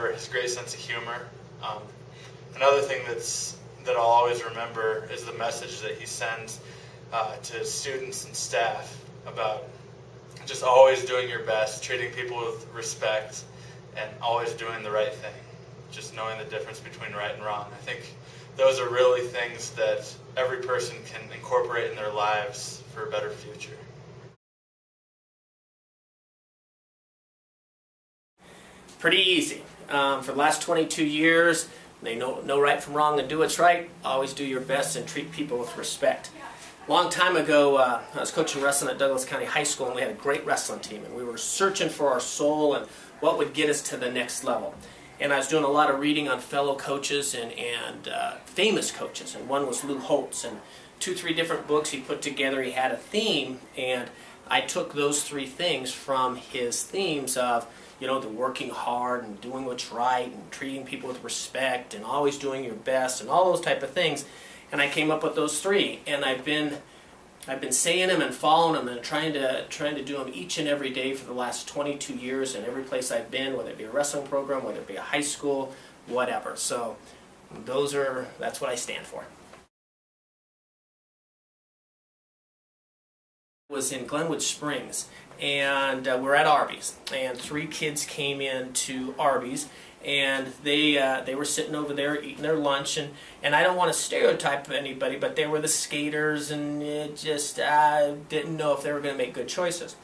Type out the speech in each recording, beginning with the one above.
remember his great sense of humor. Another thing that I'll always remember is the message that he sends to students and staff about just always doing your best, treating people with respect, and always doing the right thing. Just knowing the difference between right and wrong. I think those are really things that every person can incorporate in their lives for a better future. Pretty easy. For the last 22 years, they know right from wrong and do what's right. Always do your best and treat people with respect. A long time ago, I was coaching wrestling at Douglas County High School, and we had a great wrestling team, and we were searching for our soul and what would get us to the next level. And I was doing a lot of reading on fellow coaches and famous coaches, and one was Lou Holtz, and 2-3 different books he put together. He had a theme, and I took those 3 things from his themes of, you know, the working hard and doing what's right and treating people with respect and always doing your best and all those type of things. And I came up with those 3, and I've been saying them and following them and trying to do them each and every day for the last 22 years in every place I've been, whether it be a wrestling program, whether it be a high school, whatever. So that's what I stand for. Was in Glenwood Springs, and we're at Arby's, and 3 kids came in to Arby's, and they were sitting over there eating their lunch, and I don't want to stereotype anybody, but they were the skaters, and it just didn't know if they were going to make good choices.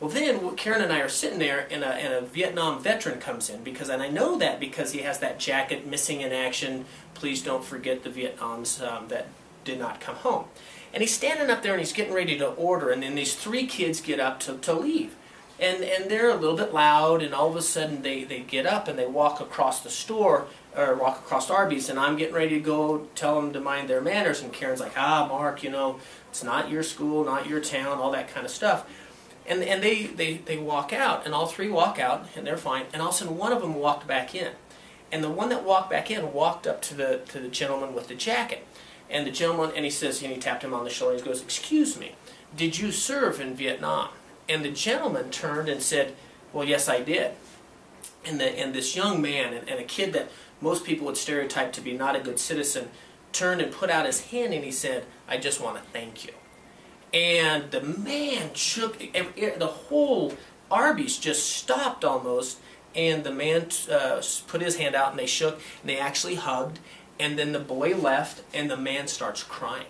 Well, then Karen and I are sitting there, and a Vietnam veteran comes in, and I know that because he has that jacket, missing in action, please don't forget the Vietnams that did not come home. And he's standing up there and he's getting ready to order, and then these 3 kids get up to leave. And they're a little bit loud, and all of a sudden they get up and they walk across the store, or walk across Arby's, and I'm getting ready to go tell them to mind their manners, and Karen's like, Mark, you know, it's not your school, not your town, all that kind of stuff. And they walk out, and all 3 walk out, and they're fine, and all of a sudden one of them walked back in. And the one that walked back in walked up to the gentleman with the jacket. And the gentleman, and he says, and he tapped him on the shoulder, and he goes, "Excuse me, did you serve in Vietnam?" And the gentleman turned and said, "Well, yes, I did." And this young man, and a kid that most people would stereotype to be not a good citizen, turned and put out his hand, and he said, "I just want to thank you." And the man shook, the whole Arby's just stopped almost, and the man put his hand out, and they shook, and they actually hugged. And then the boy left, and the man starts crying.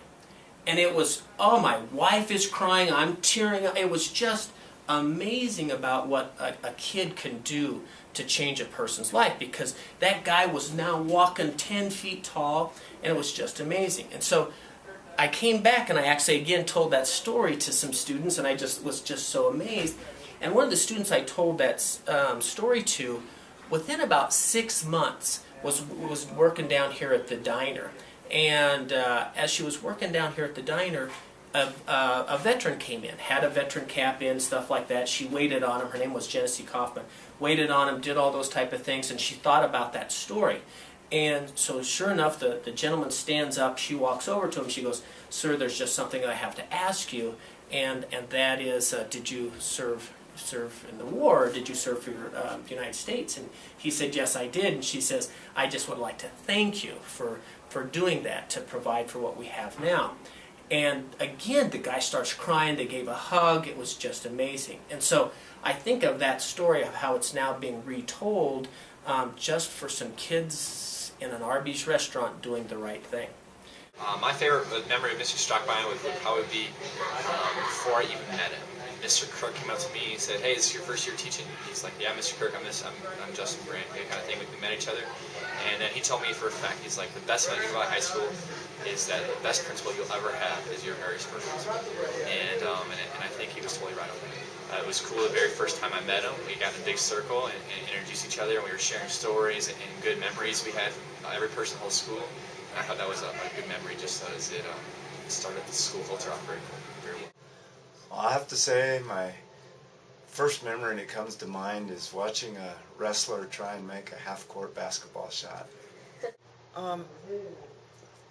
And it was, oh, my wife is crying, I'm tearing up. It was just amazing about what a kid can do to change a person's life, because that guy was now walking 10 feet tall, and it was just amazing. And so I came back, and I actually again told that story to some students, and I was just so amazed. And one of the students I told that story to, within about 6 months, was working down here at the diner, and as she was working down here at the diner, a veteran came in, had a veteran cap in, stuff like that. She waited on him. Her name was Genesee Kaufman. Waited on him, did all those type of things, and she thought about that story. And so sure enough, the gentleman stands up. She walks over to him. She goes, "Sir, there's just something I have to ask you, and that is, did you serve in the war, or did you serve for the United States?" And he said, "Yes, I did." And she says, "I just would like to thank you for doing that, to provide for what we have now." And again, the guy starts crying. They gave a hug. It was just amazing. And so I think of that story of how it's now being retold, just for some kids in an Arby's restaurant doing the right thing. My favorite memory of Mr. Strakbein would probably be before I even met him. Mr. Crook came up to me and said, "Hey, is this your first year teaching?" He's like, "Yeah, Mr. Crook, I'm Justin Grant," kind of thing. We met each other, and then he told me for a fact, he's like, "The best thing about high school is that the best principal you'll ever have is your very first principal." And I think he was totally right on that. It was cool the very first time I met him. We got in a big circle and introduced each other, and we were sharing stories and good memories we had from every person in the whole school. And I thought that was a good memory, just as it started the school culture off very well. Well, I have to say my first memory that comes to mind is watching a wrestler try and make a half-court basketball shot.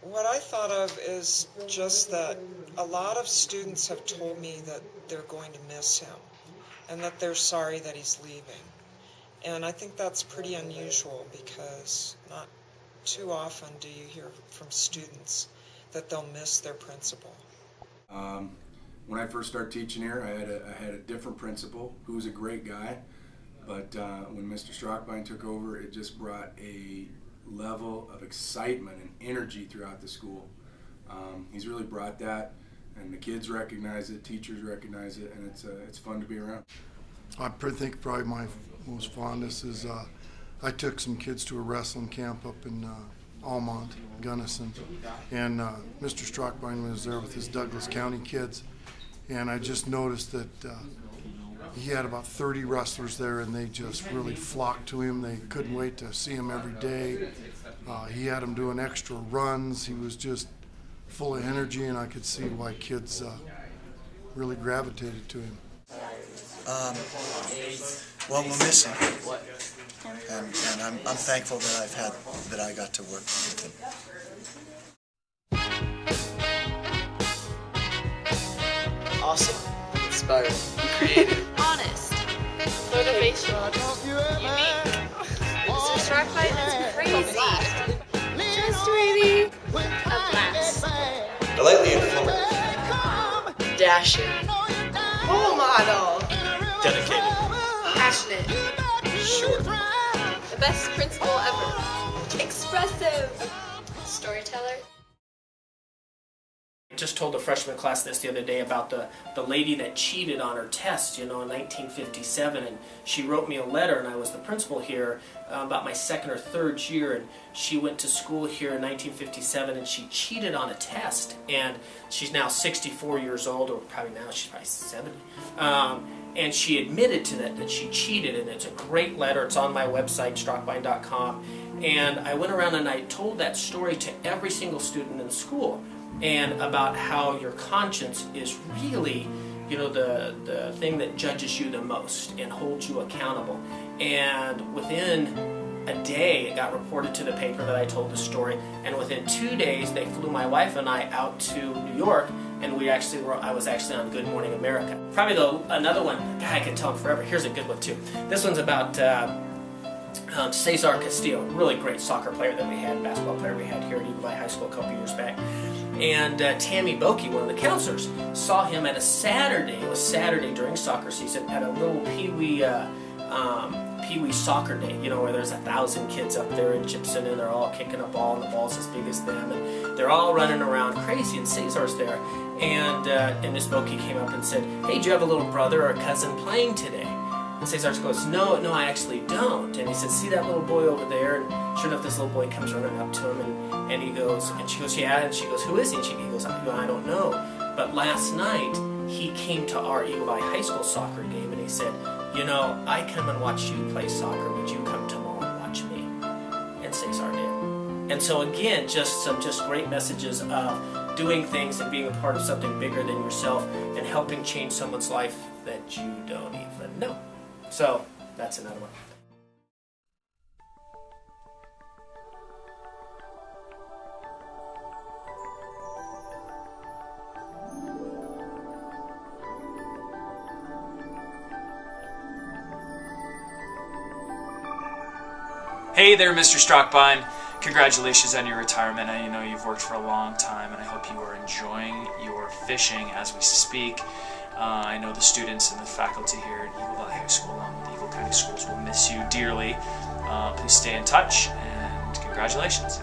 What I thought of is just that a lot of students have told me that they're going to miss him and that they're sorry that he's leaving. And I think that's pretty unusual because not too often do you hear from students that they'll miss their principal. When I first started teaching here, I had a different principal who was a great guy, but when Mr. Strakbein took over, it just brought a level of excitement and energy throughout the school. He's really brought that, and the kids recognize it, teachers recognize it, and it's fun to be around. I think probably my most fondness is I took some kids to a wrestling camp up in Almont, Gunnison, and Mr. Strakbein was there with his Douglas County kids, and I just noticed that he had about 30 wrestlers there, and they just really flocked to him. They couldn't wait to see him every day. He had them doing extra runs. He was just full of energy, and I could see why kids really gravitated to him. Well, we'll miss him, and I'm thankful that I got to work with him. Awesome, inspiring, creative, honest, motivational, unique. Mr. Strakbein is crazy, trustworthy, a blast, delightfully informative, dashing, role model, dedicated, passionate, short, the best principal ever, expressive, storyteller. I just told the freshman class this the other day about the lady that cheated on her test, in 1957, and she wrote me a letter, and I was the principal here about my second or third year, and she went to school here in 1957, and she cheated on a test, and she's now 64 years old, or probably now she's probably 70, and she admitted to that she cheated, and it's a great letter. It's on my website, strakbein.com, and I went around and I told that story to every single student in the school, and about how your conscience is really, the thing that judges you the most and holds you accountable. And within a day, it got reported to the paper that I told the story, and within 2 days, they flew my wife and I out to New York, and I was actually on Good Morning America. Probably another one, I could tell them forever. Here's a good one too. This one's about Cesar Castillo, really great soccer player that we had, basketball player we had here at Eagle Valley High School a couple years back. And Tammy Bokey, one of the counselors, saw him at a Saturday. It was Saturday during soccer season at a little Pee-wee soccer day, where there's 1,000 kids up there in Gibson, and they're all kicking a ball, and the ball's as big as them, and they're all running around crazy, and Cesar's there. And Miss Bokey came up and said, "Hey, do you have a little brother or cousin playing today?" And Cesar goes, no, I actually don't. And he said, "See that little boy over there?" And sure enough, this little boy comes running up to him, and he goes, and she goes, "Yeah." And she goes, "Who is he?" And he goes, "I don't know. But last night, he came to our Eagle Valley High School soccer game, and he said, I come and watch you play soccer. Would you come tomorrow and watch me?" And Cesar did. And so again, just great messages of doing things and being a part of something bigger than yourself and helping change someone's life that you don't even know. So that's another one. Hey there, Mr. Strakbein. Congratulations on your retirement. I know you've worked for a long time, and I hope you are enjoying your fishing as we speak. I know the students and the faculty here at Eagle Valley High School, along with the Eagle County Schools, will miss you dearly. Please stay in touch, and congratulations.